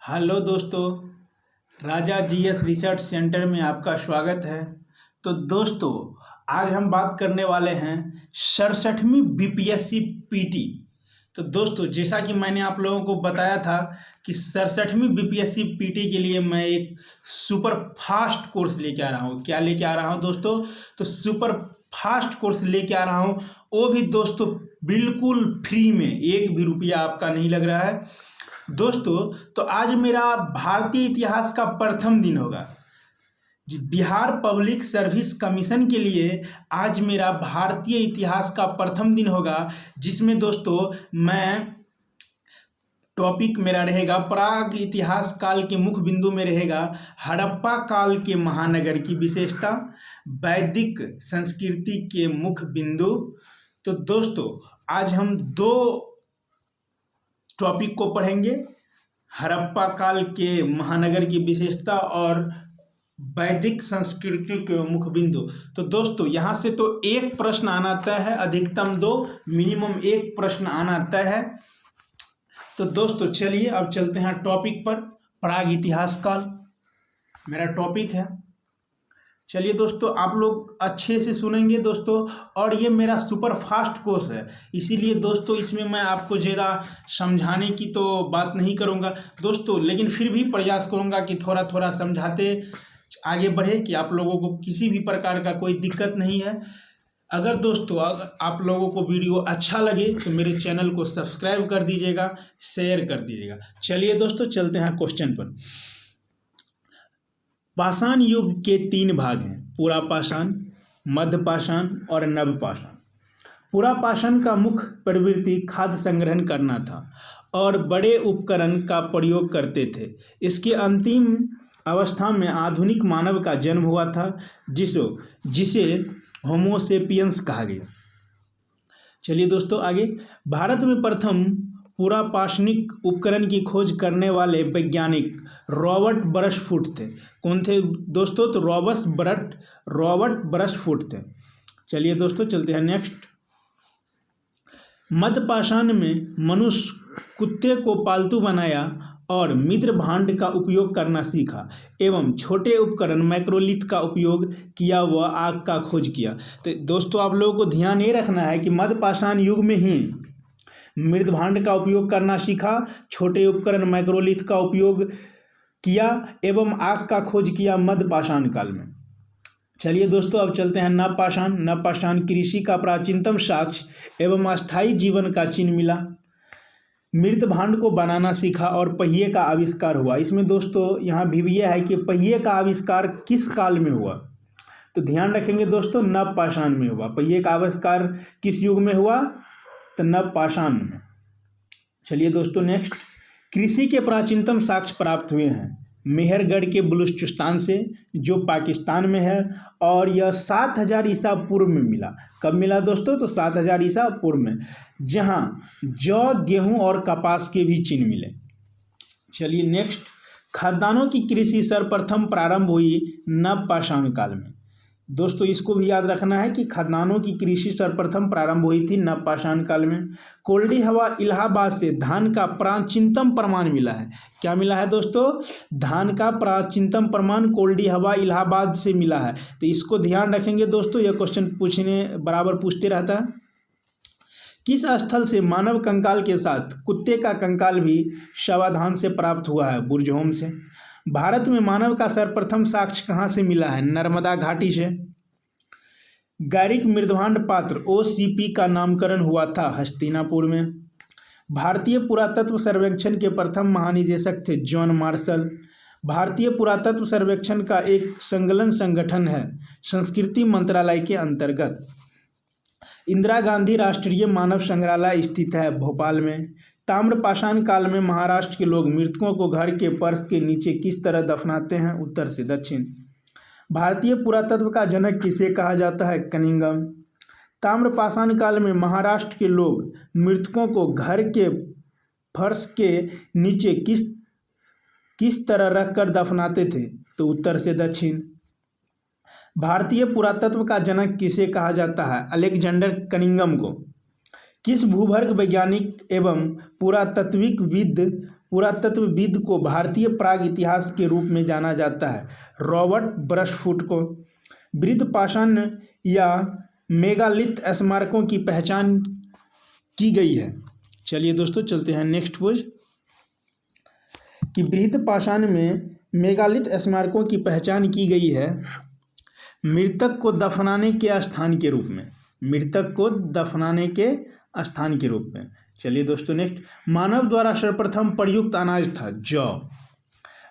Hello दोस्तों, राजा GS research centre में आपका स्वागत है। तो दोस्तों, आज हम बात करने वाले हैं 67वीं बीपीएससी पीटी। तो दोस्तों, जैसा कि मैंने आप लोगों को बताया था कि 67वीं बीपीएससी पीटी के लिए मैं एक सुपर फास्ट कोर्स लेके आ रहा हूँ। क्या लेके आ रहा हूँ दोस्तों? तो सुपर फास्ट कोर्स लेके आ रहा हूँ, वो भी दोस्तों बिल्कुल फ्री में, एक भी रुपया आपका नहीं लग रहा है दोस्तों। तो आज मेरा भारतीय इतिहास का प्रथम दिन होगा जी। बिहार पब्लिक सर्विस कमीशन के लिए आज मेरा भारतीय इतिहास का प्रथम दिन होगा, जिसमें दोस्तों मैं टॉपिक मेरा रहेगा प्राग इतिहास काल के मुख्य बिंदु में रहेगा हड़प्पा काल के महानगर की विशेषता, वैदिक संस्कृति के मुख्य बिंदु। तो दोस्तों, आज हम दो टॉपिक को पढ़ेंगे, हड़प्पा काल के महानगर की विशेषता और वैदिक संस्कृति के मुख्य बिंदु। तो दोस्तों, यहाँ से तो एक प्रश्न आना तय है, अधिकतम दो, मिनिमम एक प्रश्न आना तय है। तो दोस्तों चलिए अब चलते हैं टॉपिक पर। प्राग इतिहास काल मेरा टॉपिक है। चलिए दोस्तों, आप लोग अच्छे से सुनेंगे दोस्तों, और ये मेरा सुपर फास्ट कोर्स है, इसीलिए दोस्तों इसमें मैं आपको ज़्यादा समझाने की तो बात नहीं करूँगा दोस्तों, लेकिन फिर भी प्रयास करूँगा कि थोड़ा थोड़ा समझाते आगे बढ़े, कि आप लोगों को किसी भी प्रकार का कोई दिक्कत नहीं है। अगर दोस्तों आप लोगों को वीडियो अच्छा लगे तो मेरे चैनल को सब्सक्राइब कर दीजिएगा, शेयर कर दीजिएगा। चलिए दोस्तों चलते हैं क्वेश्चन पर। पाषाण युग के तीन भाग हैं, पुरा पाषाण, मध्य पाषाण और नव पाषाण। पुरा पाषाण का मुख्य प्रवृत्ति खाद्य संग्रहण करना था और बड़े उपकरण का प्रयोग करते थे। इसके अंतिम अवस्था में आधुनिक मानव का जन्म हुआ था, जिसे होमोसेपियंस कहा गया। चलिए दोस्तों आगे। भारत में प्रथम पुरा पाषाणिक उपकरण की खोज करने वाले वैज्ञानिक रॉबर्ट बरसफुट थे। कौन थे दोस्तों? तो रॉबर्ट बरसफुट थे। चलिए दोस्तों चलते हैं नेक्स्ट। मध्य पाषाण में मनुष्य कुत्ते को पालतू बनाया और मित्र भांड का उपयोग करना सीखा एवं छोटे उपकरण मैक्रोलिथ का उपयोग किया व आग का खोज किया। तो दोस्तों आप लोगों को ध्यान ये रखना है कि मध्य पाषाण युग में ही मृद भांड का उपयोग करना सीखा, छोटे उपकरण मैक्रोलिथ का उपयोग किया एवं आग का खोज किया मध्य पाषाण काल में। चलिए दोस्तों अब चलते हैं नव पाषाण। नव पाषाण कृषि का प्राचीनतम साक्ष्य एवं अस्थायी जीवन का चिन्ह मिला। मृत भांड को बनाना सीखा और पहिए का आविष्कार हुआ। इसमें दोस्तों यहाँ भी यह है कि पहिए का आविष्कार किस काल में हुआ, तो ध्यान रखेंगे दोस्तों नव पाषाण में हुआ। पहिए का आविष्कार किस युग में हुआ? तो नव पाषाण में। चलिए दोस्तों नेक्स्ट। कृषि के प्राचीनतम साक्ष्य प्राप्त हुए हैं मेहरगढ़ के बलूचिस्तान से, जो पाकिस्तान में है, और यह 7000 ईसा पूर्व में मिला। कब मिला दोस्तों? तो 7000 ईसा पूर्व में, जहाँ जौ, गेहूं और कपास के भी चिन्ह मिले। चलिए नेक्स्ट। खाद्यान्नों की कृषि सर्वप्रथम प्रारंभ हुई नव पाषाण काल में। दोस्तों इसको भी याद रखना है कि खाद्यान्नों की कृषि सर्वप्रथम प्रारंभ हुई थी नव पाषाण काल में। कोल्डी हवा इलाहाबाद से धान का प्राचीनतम प्रमाण मिला है। क्या मिला है दोस्तों? धान का प्राचीनतम प्रमाण कोल्डी हवा इलाहाबाद से मिला है। तो इसको ध्यान रखेंगे दोस्तों, यह क्वेश्चन बराबर पूछते रहता है। किस स्थल से मानव कंकाल के साथ कुत्ते का कंकाल भी शवाधान से प्राप्त हुआ है? बुर्जहोम से। भारत में मानव का सर्वप्रथम साक्ष्य कहाँ से मिला है? नर्मदा घाटी से। गैरिक मृदभांड पात्र OCP का नामकरण हुआ था हस्तिनापुर में। भारतीय पुरातत्व सर्वेक्षण के प्रथम महानिदेशक थे जॉन मार्शल। भारतीय पुरातत्व सर्वेक्षण का एक संलग्न संगठन है संस्कृति मंत्रालय के अंतर्गत। इंदिरा गांधी राष्ट्रीय मानव संग्रहालय स्थित है भोपाल में। ताम्र पाषाण काल में महाराष्ट्र के लोग मृतकों को घर के फर्श के नीचे किस तरह दफनाते हैं? उत्तर से दक्षिण। भारतीय पुरातत्व का जनक किसे कहा जाता है? कनिंघम। ताम्र पाषाण काल में महाराष्ट्र के लोग मृतकों को घर के फर्श के नीचे किस तरह रखकर दफनाते थे? तो उत्तर से दक्षिण। भारतीय पुरातत्व का जनक किसे कहा जाता है? अलेक्जेंडर कनिंघम को। किस भूगर्भ वैज्ञानिक एवं पुरातत्वविद को भारतीय प्राग इतिहास के रूप में जाना जाता है? रॉबर्ट ब्रशफुट को। बृहद पाषाण या मेगालिथ स्मारकों की पहचान की गई है। चलिए दोस्तों चलते हैं नेक्स्ट पेज कि बृहद पाषाण में मेगालिथ स्मारकों की पहचान की गई है मृतक को दफनाने के स्थान के रूप में। मृतक को दफनाने के स्थान के रूप में। चलिए दोस्तों नेक्स्ट, मानव द्वारा सर्वप्रथम प्रयुक्त अनाज था जौ।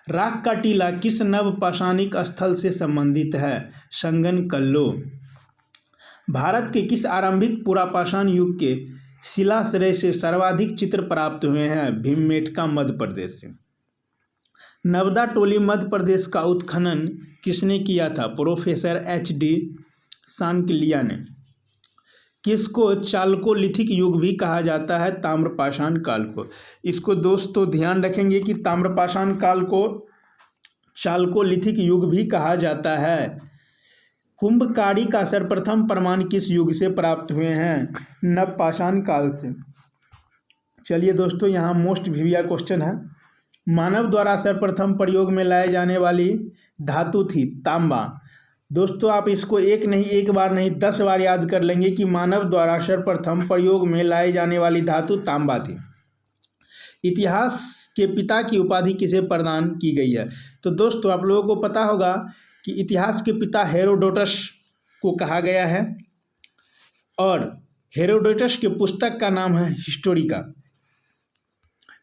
राख का टीला किस नव पाषाणिक स्थल से संबंधित है? संगनकल्लो। भारत के किस आरंभिक पुरापाषाण युग के शिलाश्रय से सर्वाधिक चित्र प्राप्त हुए हैं? भीमबेटका मध्य प्रदेश से। नर्मदा टोली मध्य प्रदेश का उत्खनन किसने किया था? Professor HD. सांकलिया ने। किसको चालकोलिथिक युग भी कहा जाता है? ताम्रपाषाण काल को। इसको दोस्तों ध्यान रखेंगे कि ताम्रपाषाण काल को चालकोलिथिक युग भी कहा जाता है। कुंभकारी का सर्वप्रथम प्रमाण किस युग से प्राप्त हुए हैं? नवपाषाण काल से। चलिए दोस्तों यहाँ मोस्ट वीविया क्वेश्चन है। मानव द्वारा सर्वप्रथम प्रयोग में लाए जाने वाली धातु थी तांबा। दोस्तों आप इसको एक बार नहीं 10 बार याद कर लेंगे कि मानव द्वारा सर्वप्रथम प्रयोग में लाई जाने वाली धातु तांबा थी। इतिहास के पिता की उपाधि किसे प्रदान की गई है? तो दोस्तों आप लोगों को पता होगा कि इतिहास के पिता हेरोडोटस को कहा गया है और हेरोडोटस के पुस्तक का नाम है हिस्टोरिका।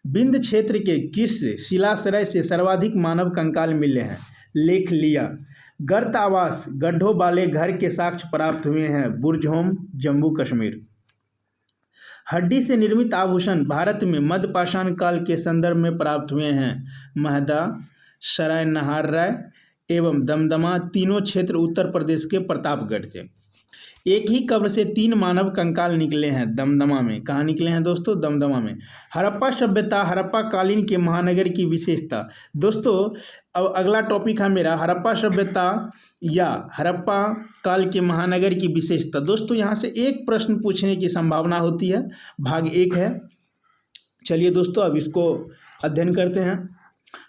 विंध्य क्षेत्र के किस शिलाश्रय से सर्वाधिक मानव कंकाल मिले हैं? लेख लिया। गर्त आवास गड्ढों वाले घर के साक्ष्य प्राप्त हुए हैं? बुरजहोम, जम्मू कश्मीर। हड्डी से निर्मित आभूषण भारत में मध्यपाषाण काल के संदर्भ में प्राप्त हुए हैं? महदा, सराय नहार एवं दमदमा। तीनों क्षेत्र उत्तर प्रदेश के प्रतापगढ़ से। एक ही कब्र से 3 मानव कंकाल निकले हैं दमदमा में। कहाँ निकले हैं दोस्तों? दमदमा में। हड़प्पा सभ्यता हड़प्पा कालीन के महानगर की विशेषता। दोस्तों अब अगला टॉपिक है मेरा हड़प्पा सभ्यता या हड़प्पा काल के महानगर की विशेषता। दोस्तों यहाँ से एक प्रश्न पूछने की संभावना होती है, भाग 1 है। चलिए दोस्तों अब इसको अध्ययन करते हैं।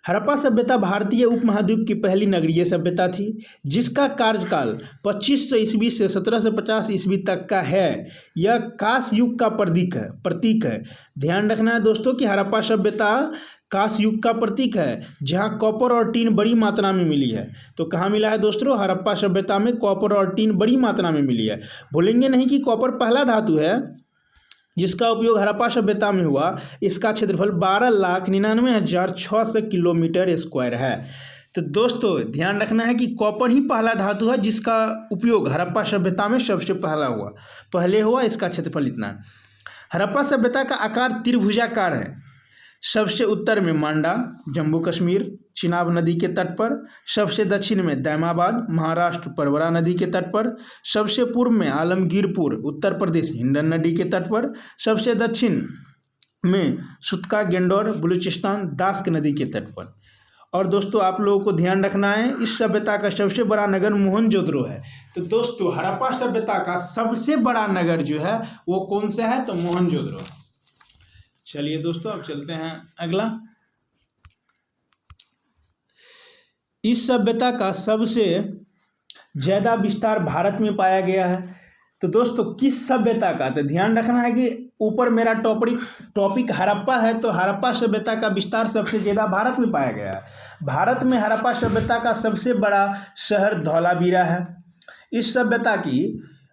हड़प्पा सभ्यता भारतीय उपमहाद्वीप की पहली नगरीय सभ्यता थी जिसका कार्यकाल 2500 ईस्वी से 1750 ईस्वी तक का है। यह कांस युग का प्रतीक है। ध्यान रखना है दोस्तों कि हड़प्पा सभ्यता कांस युग का प्रतीक है जहां कॉपर और टीन बड़ी मात्रा में मिली है। तो कहाँ मिला है दोस्तों? हड़प्पा सभ्यता में कॉपर और टीन बड़ी मात्रा में मिली है। भूलेंगे नहीं कि कॉपर पहला धातु है जिसका उपयोग हड़प्पा सभ्यता में हुआ। इसका क्षेत्रफल 12,99,600 किलोमीटर स्क्वायर है। तो दोस्तों ध्यान रखना है कि कॉपर ही पहला धातु है जिसका उपयोग हड़प्पा सभ्यता में सबसे पहले हुआ। इसका क्षेत्रफल इतना है। हड़प्पा सभ्यता का आकार त्रिभुजाकार है। सबसे उत्तर में मांडा, जम्मू कश्मीर, चिनाब नदी के तट पर। सबसे दक्षिण में दैमाबाद, महाराष्ट्र, परवरा नदी के तट पर। सबसे पूर्व में आलमगीरपुर, उत्तर प्रदेश, हिंडन नदी के तट पर। सबसे दक्षिण में सुतका, गेंडोर, बलूचिस्तान, दास्क नदी के तट पर। और दोस्तों आप लोगों को ध्यान रखना है इस सभ्यता का सबसे बड़ा नगर मोहनजोदड़ो है। तो दोस्तों हड़प्पा सभ्यता का सबसे बड़ा नगर जो है वो कौन सा है? तो मोहनजोदड़ो। चलिए दोस्तों अब चलते हैं अगला। इस सभ्यता का सबसे ज्यादा विस्तार भारत में पाया गया है। तो दोस्तों किस सभ्यता का? तो ध्यान रखना है कि ऊपर मेरा टॉपिक हड़प्पा है तो हड़प्पा सभ्यता का विस्तार सबसे ज्यादा भारत में पाया गया है। भारत में हड़प्पा सभ्यता का सबसे बड़ा शहर धौलावीरा है। इस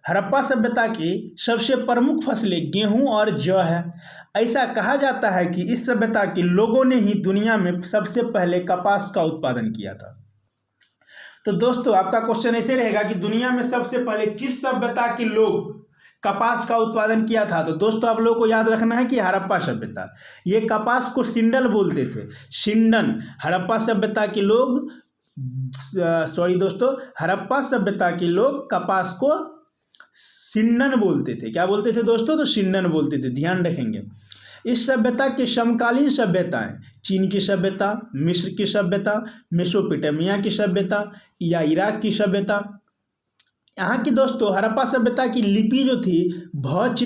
हड़प्पा सभ्यता की सबसे प्रमुख फसलें गेहूं और जौ है। ऐसा कहा जाता है कि इस सभ्यता के लोगों ने ही दुनिया में सबसे पहले कपास का उत्पादन किया था। तो दोस्तों आपका क्वेश्चन ऐसे रहेगा कि दुनिया में सबसे पहले किस सभ्यता के लोग कपास का उत्पादन किया था? तो दोस्तों आप लोगों को याद रखना है कि हड़प्पा सभ्यता। ये कपास को सिंडल बोलते थे, सिंडन। हड़प्पा सभ्यता के लोग हड़प्पा सभ्यता के लोग कपास को सिंडन बोलते थे। क्या बोलते थे दोस्तों? तो सिंडन बोलते थे। ध्यान रखेंगे। इस सभ्यता के समकालीन सभ्यताएं चीन की सभ्यता, मिस्र की सभ्यता, मेसोपोटामिया की सभ्यता या इराक की सभ्यता। यहाँ की दोस्तों हड़प्पा सभ्यता की लिपि जो थी बहुत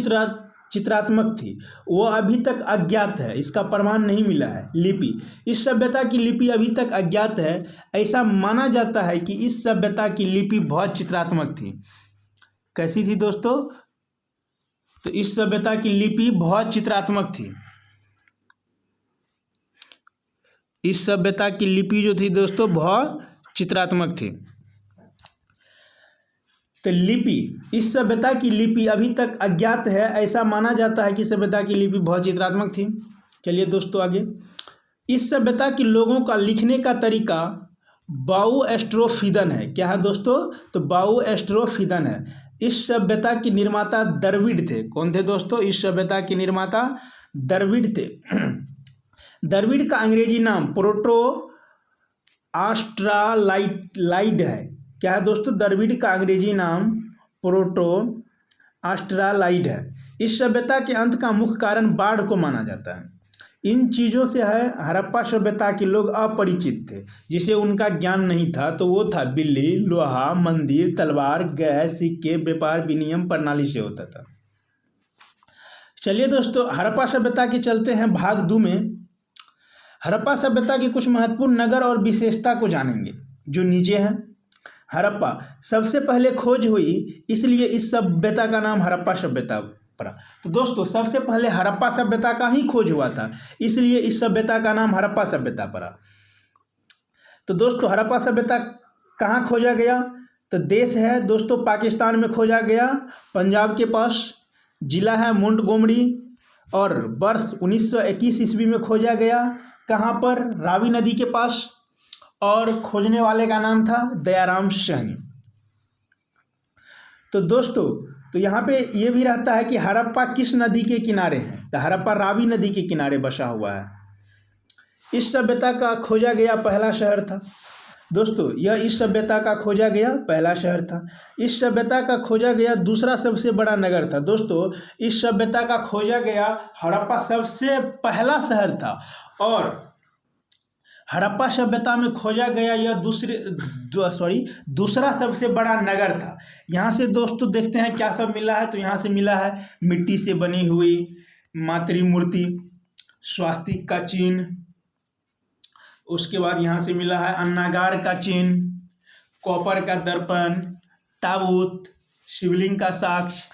चित्रात्मक थी, वो अभी तक अज्ञात है, इसका प्रमाण नहीं मिला है। लिपि, इस सभ्यता की लिपि अभी तक अज्ञात है। ऐसा माना जाता है कि इस सभ्यता की लिपि बहुत चित्रात्मक थी। कैसी थी दोस्तों? तो इस सभ्यता की लिपि बहुत चित्रात्मक थी। इस सभ्यता की लिपि जो थी दोस्तों बहुत चित्रात्मक थी। तो लिपि, इस सभ्यता की लिपि अभी तक अज्ञात है। ऐसा माना जाता है कि सभ्यता की लिपि बहुत चित्रात्मक थी। चलिए दोस्तों आगे, इस सभ्यता के लोगों का लिखने का तरीका बाउएस्ट्रोफिदन है। क्या है दोस्तों? तो बाउएस्ट्रोफिदन है। इस सभ्यता के निर्माता द्रविड़ थे। कौन थे दोस्तों? इस सभ्यता के निर्माता द्रविड़ थे। द्रविड़ का अंग्रेजी नाम प्रोटो आस्ट्रालाइड है। क्या है दोस्तों? द्रविड़ का अंग्रेजी नाम प्रोटो आस्ट्रालाइड है। इस सभ्यता के अंत का मुख्य कारण बाढ़ को माना जाता है। इन चीज़ों से है हड़प्पा सभ्यता के लोग अपरिचित थे, जिसे उनका ज्ञान नहीं था। तो वो था बिल्ली, लोहा, मंदिर, तलवार, गैस, सिक्के, व्यापार विनिमय प्रणाली से होता था। चलिए दोस्तों, हड़प्पा सभ्यता के चलते हैं भाग 2 में। हड़प्पा सभ्यता की कुछ महत्वपूर्ण नगर और विशेषता को जानेंगे जो नीचे हैं। हड़प्पा सबसे पहले खोज हुई, इसलिए इस सभ्यता का नाम हड़प्पा सभ्यता पड़ा। तो दोस्तों सबसे पहले हड़प्पा सभ्यता का ही खोज हुआ था, इसलिए इस सभ्यता का नाम हड़प्पा सभ्यता पड़ा। तो दोस्तों हड़प्पा सभ्यता कहाँ खोजा गया? तो देश है दोस्तों पाकिस्तान में खोजा गया, पंजाब के पास। जिला है मोंटगोमरी और वर्ष 1921 ईस्वी में खोजा गया। कहाँ पर? रावी नदी के पास। और खोजने वाले का नाम था दयाराम सहनी। तो दोस्तों तो यहाँ पे ये भी रहता है कि हड़प्पा किस नदी के किनारे है? तो हड़प्पा रावी नदी के किनारे बसा हुआ है। इस सभ्यता का खोजा गया पहला शहर था। दोस्तों यह इस सभ्यता का खोजा गया पहला शहर था। इस सभ्यता का खोजा गया दूसरा सबसे बड़ा नगर था। दोस्तों इस सभ्यता का खोजा गया हड़प्पा सबसे पहला शहर था और हड़प्पा सभ्यता में खोजा गया यह दूसरा सबसे बड़ा नगर था। यहाँ से दोस्तों देखते हैं क्या सब मिला है। तो यहाँ से मिला है मिट्टी से बनी हुई मातृमूर्ति, स्वास्तिक का चिन्ह, उसके बाद यहाँ से मिला है अन्नागार का चिन्ह, कॉपर का दर्पण, ताबूत, शिवलिंग का साक्ष्य,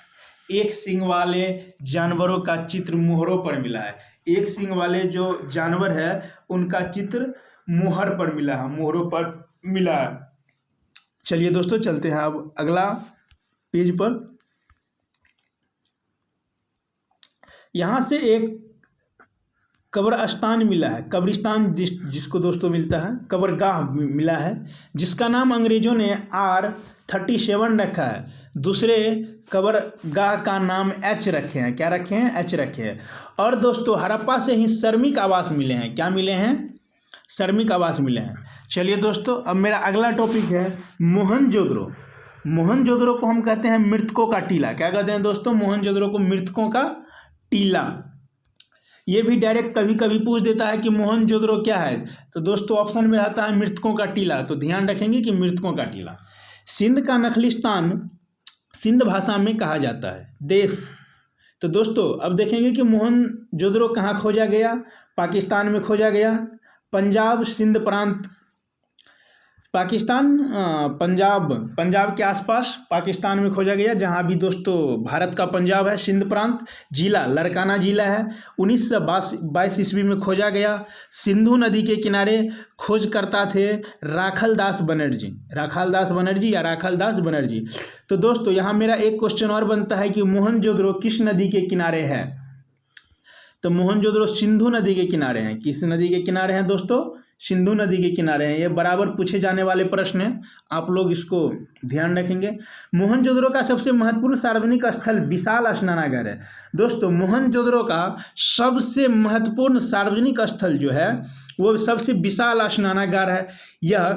एक सींग वाले जानवरों का चित्र मोहरों पर मिला है। एक सींग वाले जो जानवर है उनका चित्र मोहर पर मिला है, मोहरों पर मिला है। चलिए दोस्तों चलते हैं अब अगला पेज पर। यहाँ से एक कब्रस्तान मिला है, कब्रिस्तान जिसको दोस्तों मिलता है, कब्रगाह मिला है, जिसका नाम अंग्रेजों ने R37 रखा है। दूसरे कब्रगाह का नाम H रखे हैं। क्या रखे हैं? H रखे हैं। और दोस्तों हड़प्पा से ही श्रमिक आवास मिले हैं। क्या मिले हैं? श्रमिक आवास मिले हैं। चलिए दोस्तों अब मेरा अगला टॉपिक है मोहनजोदड़ो। मोहनजोदड़ो को हम कहते हैं मृतकों का टीला। क्या कहते हैं दोस्तों? मोहनजोदड़ो को मृतकों का टीला। ये भी डायरेक्ट कभी कभी पूछ देता है कि मोहनजोदड़ो क्या है। तो दोस्तों ऑप्शन में रहता है मृतकों का टीला, तो ध्यान रखेंगे कि मृतकों का टीला। सिंध का नखलिस्तान सिंध भाषा में कहा जाता है देश। तो दोस्तों अब देखेंगे कि मोहनजोदड़ो कहाँ खोजा गया? पाकिस्तान में खोजा गया। पंजाब सिंध प्रांत, पाकिस्तान पंजाब के आसपास पाकिस्तान में खोजा गया, जहाँ भी दोस्तों भारत का पंजाब है। सिंध प्रांत, जिला लाड़काना जिला है। 1922 ईस्वी में खोजा गया। सिंधु नदी के किनारे खोजकर्ता थे राखालदास बनर्जी। तो दोस्तों यहाँ मेरा एक क्वेश्चन और बनता है कि मोहनजोदड़ो किस नदी के किनारे है? तो मोहनजोदड़ो सिंधु नदी के किनारे हैं। किस नदी के किनारे हैं दोस्तों? सिंधु नदी के किनारे हैं। ये बराबर पूछे जाने वाले प्रश्न हैं, आप लोग इसको ध्यान रखेंगे। मोहनजोदड़ो का सबसे महत्वपूर्ण सार्वजनिक स्थल विशाल स्नानागार है। दोस्तों मोहनजोदड़ो का सबसे महत्वपूर्ण सार्वजनिक स्थल जो है वो सबसे विशाल स्नानागार है। यह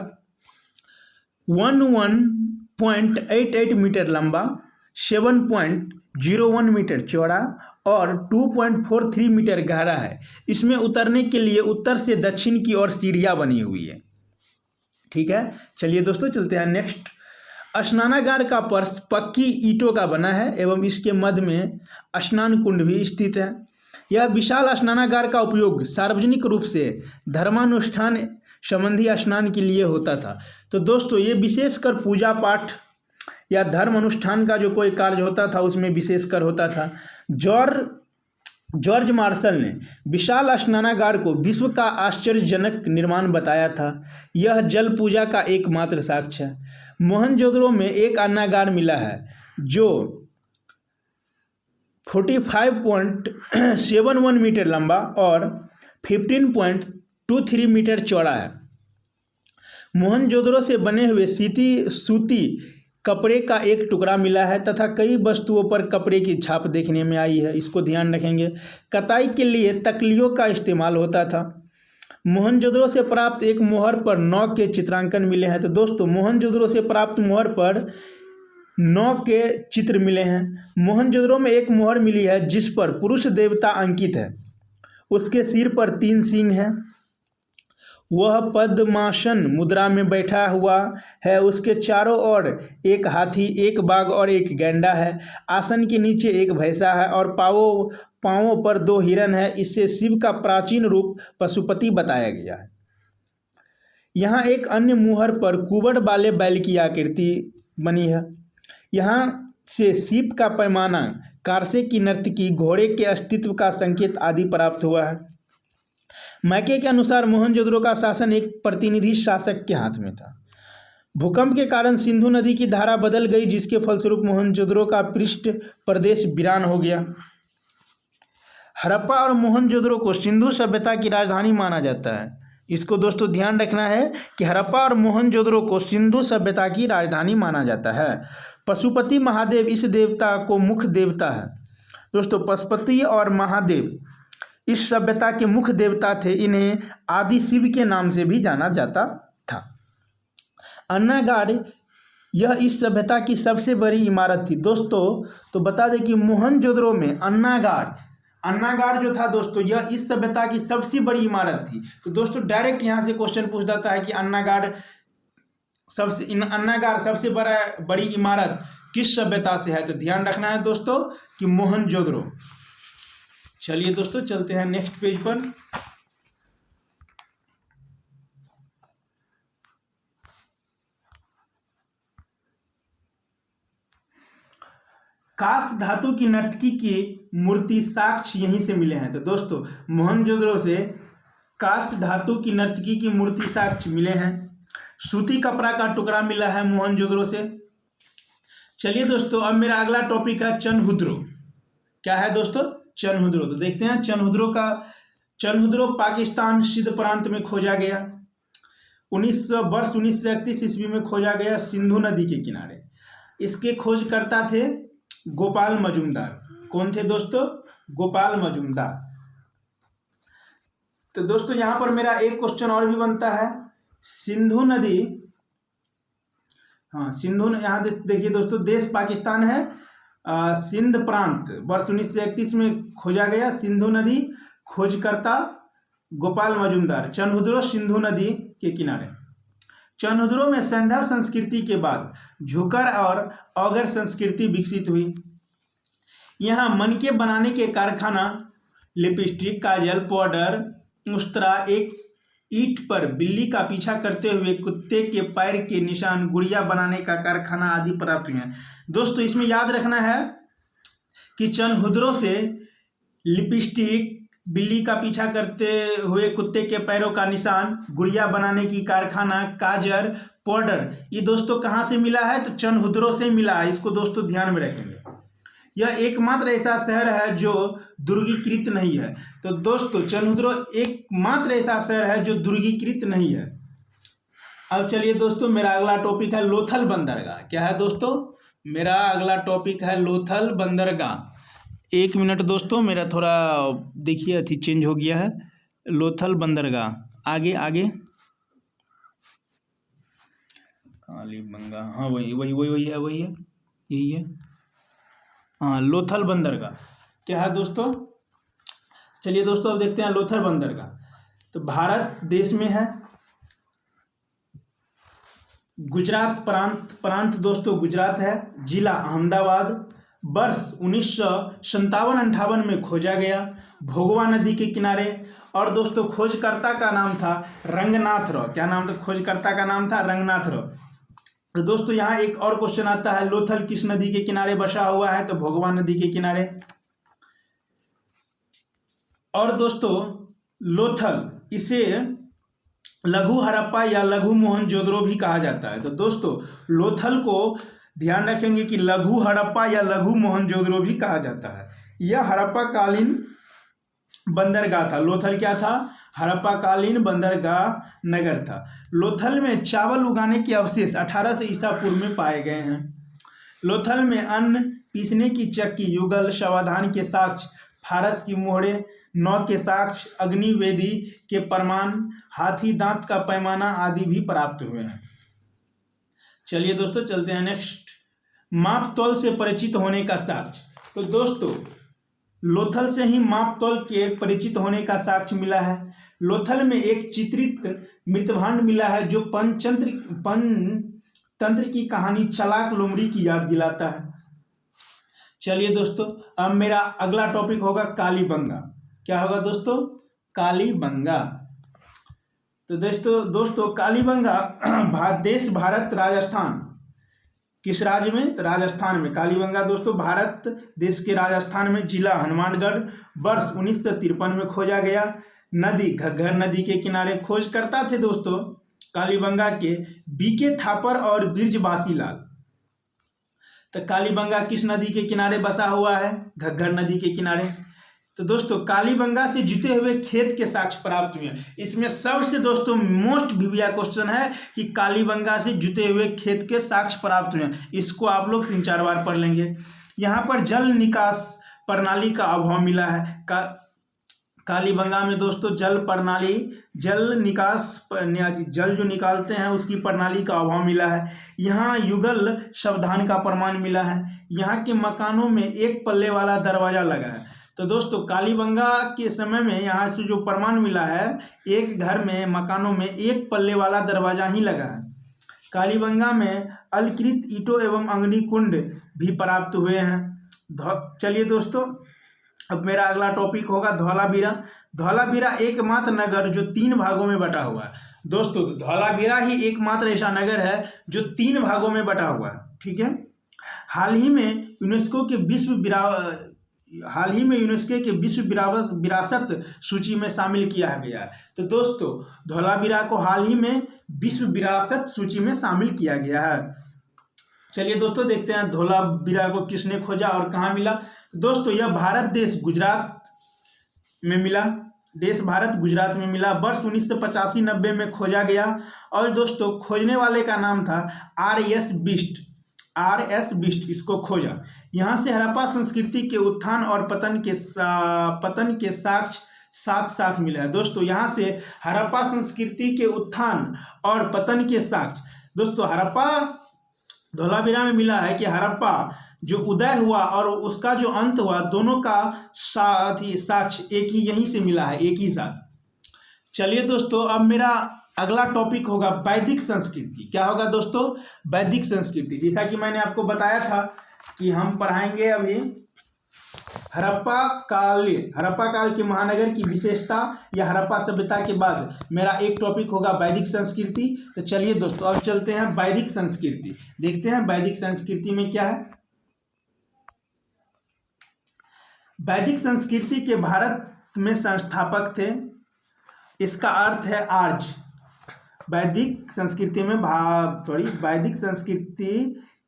11.88 मीटर लंबा, 7.01 मीटर चौड़ा और 2.43 मीटर गहरा है। इसमें उतरने के लिए उत्तर से दक्षिण की ओर सीढ़ियाँ बनी हुई है। ठीक है, चलिए दोस्तों चलते हैं नेक्स्ट। स्नानागार का फर्श पक्की ईंटों का बना है एवं इसके मध्य में स्नान कुंड भी स्थित है। यह विशाल स्नानागार का उपयोग सार्वजनिक रूप से धर्मानुष्ठान संबंधी स्नान के लिए होता था। तो दोस्तों ये विशेषकर पूजा पाठ या धर्म अनुष्ठान का जो कोई कार्य होता था उसमें विशेषकर होता था। जॉर्ज मार्शल ने विशाल स्नानागार को विश्व का आश्चर्यजनक निर्माण बताया था। यह जल पूजा का एकमात्र साक्ष्य है। मोहनजोदड़ो में एक अन्नागार मिला है जो 45.71 मीटर लंबा और 15.23 मीटर चौड़ा है। मोहनजोदड़ो से बने हुए सूती कपड़े का एक टुकड़ा मिला है तथा कई वस्तुओं पर कपड़े की छाप देखने में आई है, इसको ध्यान रखेंगे। कताई के लिए तकलियों का इस्तेमाल होता था। मोहनजोदड़ो से प्राप्त एक मोहर पर 9 के चित्रांकन मिले हैं। तो दोस्तों मोहनजोदड़ो से प्राप्त मोहर पर 9 के चित्र मिले हैं। मोहनजोदड़ो में एक मोहर मिली है जिस पर पुरुष देवता अंकित है। उसके सिर पर 3 सींग हैं। वह पद्मासन मुद्रा में बैठा हुआ है। उसके चारों ओर एक हाथी, एक बाघ और एक गैंडा है। आसन के नीचे एक भैंसा है और पांवों पर 2 हिरण है। इससे शिव का प्राचीन रूप पशुपति बताया गया है। यहाँ एक अन्य मुहर पर कुबड़ वाले बैल की आकृति बनी है। यहाँ से शिव का पैमाना, कारसे की नर्तकी, घोड़े के अस्तित्व का संकेत आदि प्राप्त हुआ है। मैके के अनुसार मोहनजोदड़ो का शासन एक प्रतिनिधि शासक के हाथ में था। भूकंप के कारण सिंधु नदी की धारा बदल गई जिसके फलस्वरूप मोहनजोदड़ो का पृष्ठ प्रदेश वीरान हो गया। हड़प्पा और मोहनजोदड़ो को सिंधु सभ्यता की राजधानी माना जाता है। इसको दोस्तों ध्यान रखना है कि हड़प्पा और मोहनजोदड़ो को सिंधु सभ्यता की राजधानी माना जाता है। पशुपति महादेव इस देवता को मुख्य देवता है। दोस्तों पशुपति और महादेव इस सभ्यता के मुख्य देवता थे। इन्हें आदि शिव के नाम से भी जाना जाता था। अन्नागार यह इस सभ्यता की सबसे बड़ी इमारत थी। दोस्तों तो बता दें कि मोहनजोदड़ो में अन्नागार जो था दोस्तों यह इस सभ्यता की सबसे बड़ी इमारत थी। तो दोस्तों डायरेक्ट यहाँ से क्वेश्चन पूछ जाता है कि अन्नागार सबसे बड़ी इमारत किस सभ्यता से है। तो ध्यान रखना है दोस्तों कि मोहनजोदड़ो। चलिए दोस्तों चलते हैं नेक्स्ट पेज पर। कांस्य धातु की नर्तकी की मूर्ति साक्ष्य यहीं से मिले हैं। तो दोस्तों मोहनजोदड़ो से कांस्य धातु की नर्तकी की मूर्ति साक्ष्य मिले हैं। सूती कपड़ा का टुकड़ा मिला है मोहनजोदड़ो से। चलिए दोस्तों अब मेरा अगला टॉपिक है चनहुद्रो। क्या है दोस्तों? चनहुद्रो। तो देखते हैं चनहुद्रो पाकिस्तान सिंध प्रांत में खोजा गया। 1931 ईस्वी में खोजा गया सिंधु नदी के किनारे। इसके खोजकर्ता थे गोपाल मजूमदार। कौन थे दोस्तों? गोपाल मजूमदार। तो दोस्तों यहां पर मेरा एक क्वेश्चन और भी बनता है। सिंधु नदी, यहाँ देखिए दोस्तों, देश पाकिस्तान है, सिंध प्रांत वर्ष 1931 में खोजा गया सिंधु नदी। खोजकर्ता गोपाल मजूमदार। चनहुद्रो सिंधु नदी के किनारे। चनहुद्रो में सैंधव संस्कृति के बाद झुकर और औगर संस्कृति विकसित हुई। यहाँ मनके बनाने के कारखाना, लिपस्टिक, काजल, पाउडर, मुस्तरा, एक ईंट पर बिल्ली का पीछा करते हुए कुत्ते के पैर के निशान, गुड़िया बनाने का कारखाना आदि प्राप्त हुए हैं। दोस्तों इसमें याद रखना है कि चनहुद्रो से लिपस्टिक, बिल्ली का पीछा करते हुए कुत्ते के पैरों का निशान, गुड़िया बनाने की कारखाना, काजल, पाउडर, ये दोस्तों कहाँ से मिला है? तो चनहुद्रो से मिला है। इसको दोस्तों ध्यान में रखेंगे। यह एकमात्र ऐसा शहर है जो दुर्गीकृत नहीं है। तो दोस्तों चनहुद्रो एकमात्र ऐसा शहर है जो दुर्गीकृत नहीं है। अब चलिए दोस्तों मेरा अगला टॉपिक है लोथल बंदरगाह। क्या है दोस्तों? मेरा अगला टॉपिक है लोथल बंदरगाह। एक मिनट दोस्तों, मेरा थोड़ा देखिए अथी चेंज हो गया है। लोथल बंदरगाह, आगे कालीबंगा, हाँ वही है, यही है। हाँ लोथल बंदरगाह क्या है दोस्तों? चलिए दोस्तों अब देखते हैं लोथल बंदरगाह। तो भारत देश में है। गुजरात प्रांत दोस्तों गुजरात है। जिला अहमदाबाद। वर्ष 1957-58 में खोजा गया, भोगवा नदी के किनारे। और दोस्तों खोजकर्ता का नाम था रंगनाथ राव। क्या नाम था? खोजकर्ता का नाम था रंगनाथ राव। तो दोस्तों यहाँ एक और क्वेश्चन आता है, लोथल किस नदी के किनारे बसा हुआ है? तो भोगवा नदी के किनारे। और दोस्तों लोथल, इसे लघु हड़प्पा या लघु मोहनजोदड़ो भी कहा जाता है। तो दोस्तों लोथल को ध्यान रखेंगे कि लघु हड़प्पा या लघु मोहनजोदड़ो भी कहा जाता है। यह हड़प्पा कालीन बंदरगाह था। लोथल क्या था? हड़प्पा कालीन बंदरगाह नगर था। लोथल में चावल उगाने के अवशेष 1800 ईसा पूर्व में पाए गए हैं। लोथल में अन्न पीसने की चक्की, युगल, सावधान के साक्ष्य, फारस की मोहरे, नौ के साक्ष्य, अग्निवेदी के प्रमाण, हाथी दांत का पैमाना आदि भी प्राप्त हुए हैं। चलिए दोस्तों चलते हैं नेक्स्ट, माप तौल से परिचित होने का साक्ष्य। तो दोस्तों लोथल से ही माप तौल के परिचित होने का साक्ष्य मिला है। लोथल में एक चित्रित मृतभांड मिला है जो पंचतंत्र की कहानी चलाक लोमड़ी की याद दिलाता है। चलिए दोस्तों अब मेरा अगला टॉपिक होगा कालीबंगा। क्या होगा दोस्तों? कालीबंगा। तो दोस्तों कालीबंगा देश भारत राजस्थान, किस राज्य में? तो राजस्थान में। कालीबंगा दोस्तों भारत देश के राजस्थान में, जिला हनुमानगढ़। वर्ष 1953 में खोजा गया। नदी घग्गर नदी के किनारे। खोजकर्ता थे दोस्तों कालीबंगा के बीके थापर और बृजबासी लाल। तो कालीबंगा किस नदी के किनारे बसा हुआ है? घग्गर नदी के किनारे। तो दोस्तों कालीबंगा से जुटे हुए खेत के साक्ष्य प्राप्त हुए हैं। इसमें सबसे दोस्तों मोस्ट भिविया क्वेश्चन है कि कालीबंगा से जुटे हुए खेत के साक्ष्य प्राप्त हुए हैं। इसको आप लोग 3-4 बार पढ़ लेंगे। यहाँ पर जल निकास प्रणाली का अभाव मिला है। कालीबंगा में दोस्तों जल प्रणाली, जल जो निकालते हैं उसकी प्रणाली का अभाव मिला है। यहाँ युगल सावधान का प्रमाण मिला है। यहाँ के मकानों में एक पल्ले वाला दरवाजा लगा है। तो दोस्तों कालीबंगा के समय में यहाँ से जो प्रमाण मिला है, एक घर में मकानों में एक पल्ले वाला दरवाजा ही लगा है। कालीबंगा में अलकृत ईंटों एवं अग्निकुंड भी प्राप्त हुए हैं। चलिए दोस्तों अब मेरा अगला टॉपिक होगा धौलावीरा। धौलावीरा एकमात्र नगर जो 3 भागों में बटा हुआ है। दोस्तों धौलावीरा ही एकमात्र ऐसा नगर है जो 3 भागों में बटा हुआ है। ठीक है। हाल ही में यूनेस्को के विश्व विरासत सूची में शामिल किया गया है। तो दोस्तों धौलावीरा को हाल ही में विश्व विरासत सूची में शामिल किया गया है। चलिए दोस्तों देखते हैं धौलावीरा को किसने खोजा और कहाँ मिला। दोस्तों यह भारत देश गुजरात में मिला। भारत गुजरात में मिला। वर्ष 1985-90 में खोजा गया। और दोस्तों खोजने वाले का नाम था RS बिष्ट इसको खोजा। यहाँ से हड़प्पा संस्कृति के उत्थान और पतन के साक्ष्य साथ साथ मिला है। दोस्तों यहाँ से हड़प्पा संस्कृति के उत्थान और पतन के साक्ष्य दोस्तों हड़प्पा धौलावीरा में मिला है कि हड़प्पा जो उदय हुआ और उसका जो अंत हुआ, दोनों का साक्ष्य एक ही यहीं से मिला है, एक ही साथ। चलिए दोस्तों अब मेरा अगला टॉपिक होगा वैदिक संस्कृति। क्या होगा दोस्तों? वैदिक संस्कृति। जैसा कि मैंने आपको बताया था कि हम पढ़ाएंगे अभी हड़प्पा काल के महानगर की विशेषता या हड़प्पा सभ्यता के बाद मेरा एक टॉपिक होगा वैदिक संस्कृति। तो चलिए दोस्तों अब चलते हैं वैदिक संस्कृति, देखते हैं वैदिक संस्कृति में क्या है। वैदिक संस्कृति के भारत में संस्थापक थे, इसका अर्थ है आर्य। वैदिक संस्कृति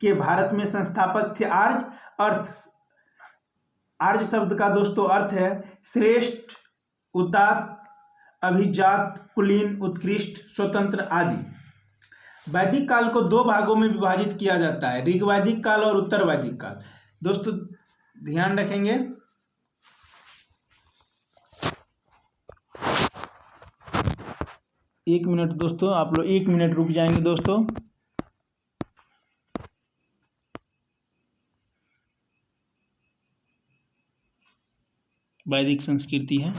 के भारत में संस्थापक थे आर्य। आर्य शब्द का दोस्तों अर्थ है श्रेष्ठ, उदात्त, अभिजात, कुलीन, उत्कृष्ट, स्वतंत्र आदि। वैदिक काल को 2 भागों में विभाजित किया जाता है, ऋग्वैदिक काल और उत्तर वैदिक काल। दोस्तों ध्यान रखेंगे। एक मिनट दोस्तों, आप लोग 1 मिनट रुक जाएंगे दोस्तों। वैदिक संस्कृति है,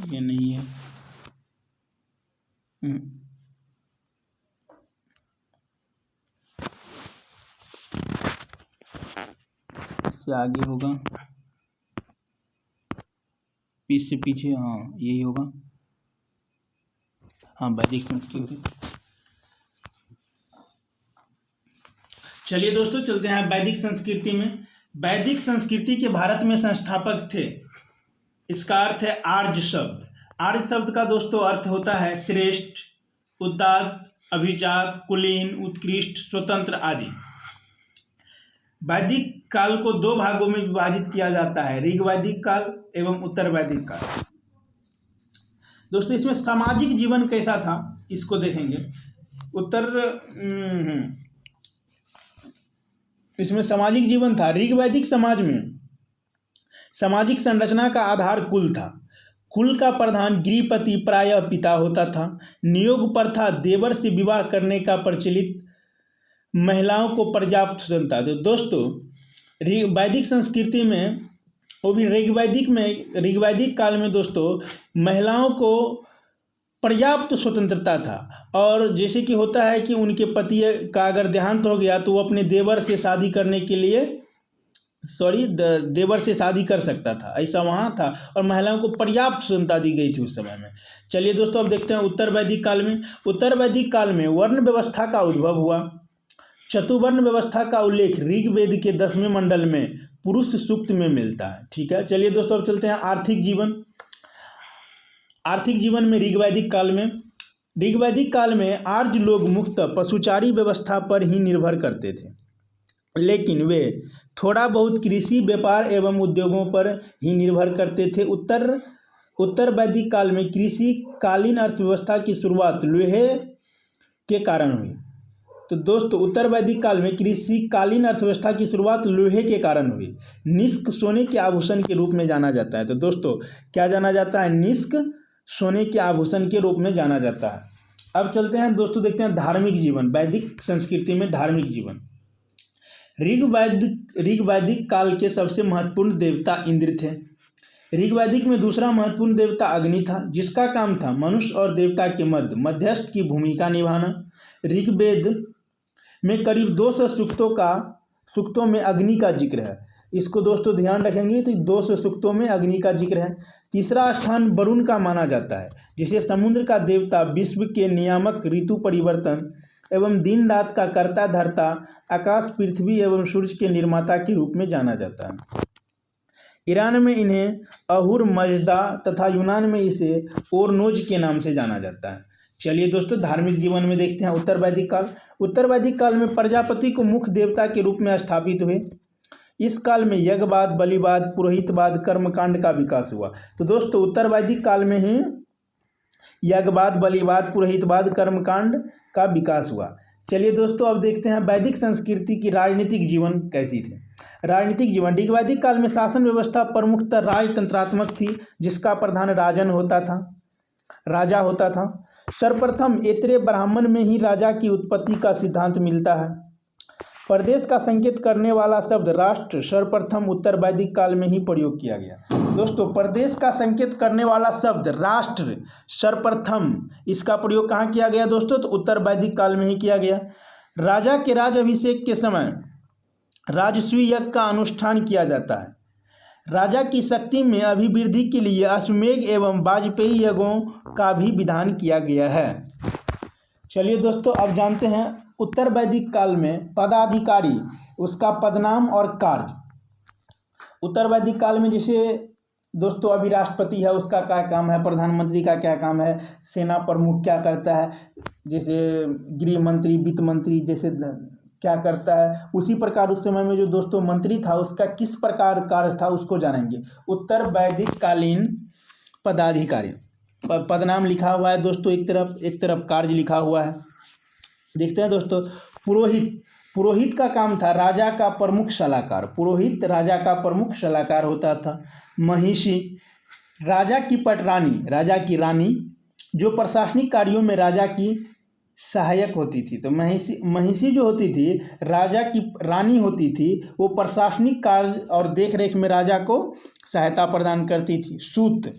ये नहीं है। इससे आगे होगा, पीछे से पीछे, हाँ यही होगा, हाँ वैदिक संस्कृति। चलिए दोस्तों चलते हैं वैदिक संस्कृति में। वैदिक संस्कृति के भारत में संस्थापक थे। इसका अर्थ है आर्य शब्द। आर्य शब्द का दोस्तों अर्थ होता है श्रेष्ठ, उदात्त, अभिजात, कुलीन, उत्कृष्ट, स्वतंत्र आदि। वैदिक काल को दो भागों में विभाजित किया जाता है, ऋग वैदिक काल एवं उत्तर वैदिक काल। दोस्तों इसमें सामाजिक जीवन कैसा था इसको देखेंगे। इसमें सामाजिक जीवन था। ऋग वैदिक समाज में सामाजिक संरचना का आधार कुल था। कुल का प्रधान गृहपति प्रायः पिता होता था। नियोग प्रथा, देवर से विवाह करने का प्रचलित, महिलाओं को पर्याप्त स्वतंत्रता। तो दोस्तों वैदिक संस्कृति में, वो भी ऋग वैदिक काल में दोस्तों महिलाओं को पर्याप्त स्वतंत्रता था। और जैसे कि होता है कि उनके पति का अगर देहांत हो गया तो वो अपने देवर से शादी करने के लिए देवर से शादी कर सकता था, ऐसा वहाँ था। और महिलाओं को पर्याप्त स्वतंत्रता दी गई थी उस समय में। चलिए दोस्तों अब देखते हैं उत्तर वैदिक काल में। उत्तर वैदिक काल में वर्ण व्यवस्था का उद्भव हुआ। चतुर्वर्ण व्यवस्था का उल्लेख ऋग्वेद के 10वें मंडल में पुरुष सूक्त में मिलता है। ठीक है, चलिए दोस्तों अब चलते हैं आर्थिक जीवन। आर्थिक जीवन में ऋग वैदिक काल में आर्य लोग मुख्यतः पशुचारी व्यवस्था पर ही निर्भर करते थे, लेकिन वे थोड़ा बहुत कृषि, व्यापार एवं उद्योगों पर ही निर्भर करते थे। उत्तर वैदिक काल में कृषि कालीन अर्थव्यवस्था की शुरुआत लोहे के कारण हुई। तो दोस्तों उत्तर वैदिक काल में कृषि कालीन अर्थव्यवस्था की शुरुआत लोहे के कारण हुई। निष्क सोने के आभूषण के रूप में जाना जाता है। तो दोस्तों क्या जाना जाता है? निष्क सोने के आभूषण के रूप में जाना जाता है। अब चलते हैं दोस्तों, देखते हैं धार्मिक जीवन। वैदिक संस्कृति में धार्मिक जीवन। ऋग वैदिक काल के सबसे महत्वपूर्ण देवता इंद्र थे। ऋग वैदिक में दूसरा महत्वपूर्ण देवता अग्नि था, जिसका काम था मनुष्य और देवता के मध्य मध्यस्थ की भूमिका निभाना। ऋग्वेद में करीब 200 सूक्तों में अग्नि का जिक्र है। इसको दोस्तों ध्यान रखेंगे तो 200 सूक्तों में अग्नि का जिक्र है। तीसरा स्थान वरुण का माना जाता है, जिसे समुद्र का देवता, विश्व के नियामक, ऋतु परिवर्तन एवं दिन रात का कर्ता धर्ता, आकाश, पृथ्वी एवं सूर्य के निर्माता के रूप में जाना जाता है। ईरान में इन्हें अहुर मजदा तथा यूनान में इसे ओरनोज के नाम से जाना जाता है। चलिए दोस्तों धार्मिक जीवन में देखते हैं उत्तर वैदिक काल। उत्तर वैदिक काल में प्रजापति को मुख्य देवता के रूप में स्थापित हुए। इस काल में यज्ञवाद, बलिवाद, पुरोहितवाद, कर्मकांड का विकास हुआ। तो दोस्तों उत्तर वैदिक काल में ही यज्ञवाद, बलिवाद, पुरोहितवाद, कर्मकांड का विकास हुआ। चलिए दोस्तों अब देखते हैं वैदिक संस्कृति की राजनीतिक जीवन कैसी थी। राजनीतिक जीवन। ऋग वैदिक काल में शासन व्यवस्था प्रमुखतः राजतंत्रात्मक थी, जिसका प्रधान राजा होता था। सर्वप्रथम ऐत्रेय ब्राह्मण में ही राजा की उत्पत्ति का सिद्धांत मिलता है। प्रदेश का संकेत करने वाला शब्द राष्ट्र सर्वप्रथम उत्तर वैदिक काल में ही प्रयोग किया गया। दोस्तों प्रदेश का संकेत करने वाला शब्द राष्ट्र सर्वप्रथम, इसका प्रयोग कहाँ किया गया दोस्तों? तो उत्तर वैदिक काल में ही किया गया। राजा के राजाभिषेक के समय राजसूय यज्ञ का अनुष्ठान किया जाता है। राजा की शक्ति में अभिवृद्धि के लिए अश्वमेध एवं वाजपेयी यज्ञों का भी विधान किया गया है। चलिए दोस्तों अब जानते हैं उत्तर वैदिक काल में पदाधिकारी, उसका पदनाम और कार्य। उत्तर वैदिक काल में जैसे दोस्तों अभी राष्ट्रपति है, उसका क्या काम है, प्रधानमंत्री का क्या काम है, सेना प्रमुख क्या करता है, जैसे गृह मंत्री, वित्त मंत्री जैसे क्या करता है, उसी प्रकार उस समय में जो दोस्तों मंत्री था उसका किस प्रकार कार्य था उसको जानेंगे। उत्तर वैदिक कालीन पदाधिकारी, पदनाम लिखा हुआ है दोस्तों एक तरफ कार्य लिखा हुआ है। देखते हैं दोस्तों पुरोहित का काम था राजा का प्रमुख सलाहकार। पुरोहित राजा का प्रमुख सलाहकार होता था। महिषी राजा की पटरानी, राजा की रानी, जो प्रशासनिक कार्यों में राजा की सहायक होती थी। तो महिषी जो होती थी राजा की रानी होती थी, वो प्रशासनिक कार्य और देखरेख में राजा को सहायता प्रदान करती थी। सूत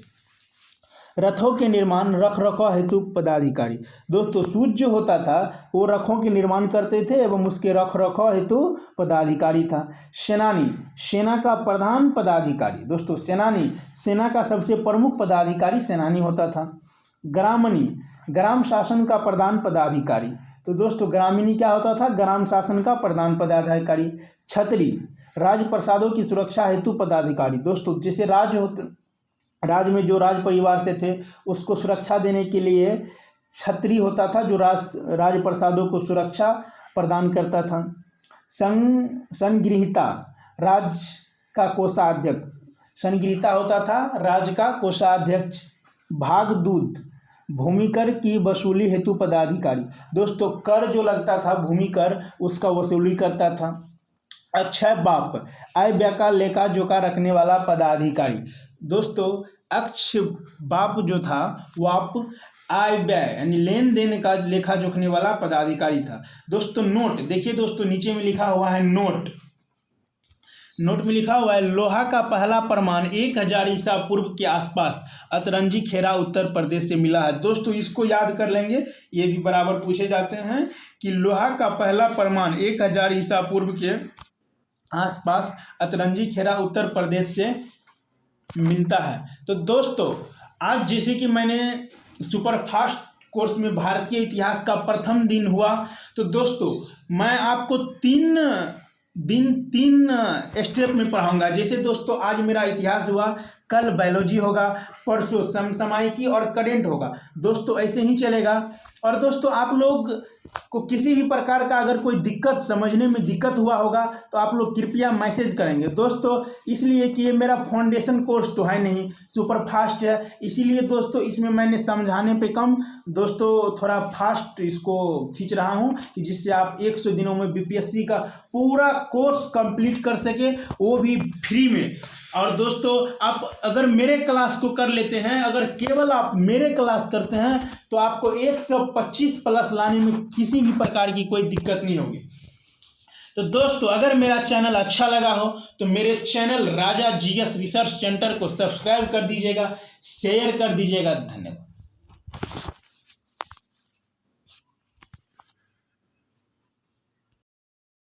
रथों के निर्माण रख रखाव हेतु पदाधिकारी। दोस्तों सूत जो होता था वो रथों के निर्माण करते थे एवं उसके रख रखाव हेतु पदाधिकारी था। सेनानी, सेना का प्रधान पदाधिकारी। दोस्तों सेनानी, सेना का सबसे प्रमुख पदाधिकारी सेनानी होता था। ग्रामणी, ग्राम शासन का प्रधान पदाधिकारी। तो दोस्तों ग्रामीणी क्या होता था? ग्राम शासन का प्रधान पदाधिकारी। छत्री, राजप्रसादों की सुरक्षा हेतु पदाधिकारी। दोस्तों जैसे राज्य में जो राज परिवार से थे उसको सुरक्षा देने के लिए छत्री होता था जो राजप्रसादों को सुरक्षा प्रदान करता था। संगृहीता, राज्य का कोषाध्यक्ष। संगृहीता होता था राज्य का कोषाध्यक्ष। भागदूत, भूमि कर की वसूली हेतु पदाधिकारी। दोस्तों कर जो लगता था भूमि कर उसका वसूली करता था। अक्षय बाप, आय व्यय का लेखा जोखा रखने वाला पदाधिकारी। दोस्तों अक्ष बाप जो था वाप आय व्यय यानी लेन देन का लेखा जोखने वाला पदाधिकारी था। दोस्तों नोट देखिए, दोस्तों नीचे में लिखा हुआ है नोट में लिखा हुआ है लोहा का पहला प्रमाण 1000 ईसा पूर्व के आसपास अतरंजी खेरा उत्तर प्रदेश से मिला है। दोस्तों इसको याद कर लेंगे, ये भी बराबर पूछे जाते हैं कि लोहा का पहला प्रमाण 1000 ईसा पूर्व के आसपास अतरंजी खेरा उत्तर प्रदेश से मिलता है। तो दोस्तों आज जैसे कि मैंने सुपरफास्ट कोर्स में भारतीय इतिहास का प्रथम दिन हुआ, तो दोस्तों मैं आपको तीन स्टेप में पढ़ाऊंगा। जैसे दोस्तों आज मेरा इतिहास हुआ, कल बायोलॉजी होगा, परसों समसामयिकी और करेंट होगा। दोस्तों ऐसे ही चलेगा। और दोस्तों आप लोग को किसी भी प्रकार का अगर कोई दिक्कत समझने में दिक्कत हुआ होगा तो आप लोग कृपया मैसेज करेंगे दोस्तों, इसलिए कि ये मेरा फाउंडेशन कोर्स तो है नहीं, सुपरफास्ट है, इसीलिए दोस्तों इसमें मैंने समझाने पे कम दोस्तों थोड़ा फास्ट इसको खींच रहा हूँ कि जिससे आप 100 दिनों में बीपीएससी का पूरा कोर्स कंप्लीट कर सके, वो भी फ्री में। और दोस्तों आप अगर मेरे क्लास को कर लेते हैं, अगर केवल आप मेरे क्लास करते हैं तो आपको 125 प्लस लाने में किसी भी प्रकार की कोई दिक्कत नहीं होगी। तो दोस्तों अगर मेरा चैनल अच्छा लगा हो तो मेरे चैनल राजा जीएस रिसर्च सेंटर को सब्सक्राइब कर दीजिएगा, शेयर कर दीजिएगा। धन्यवाद।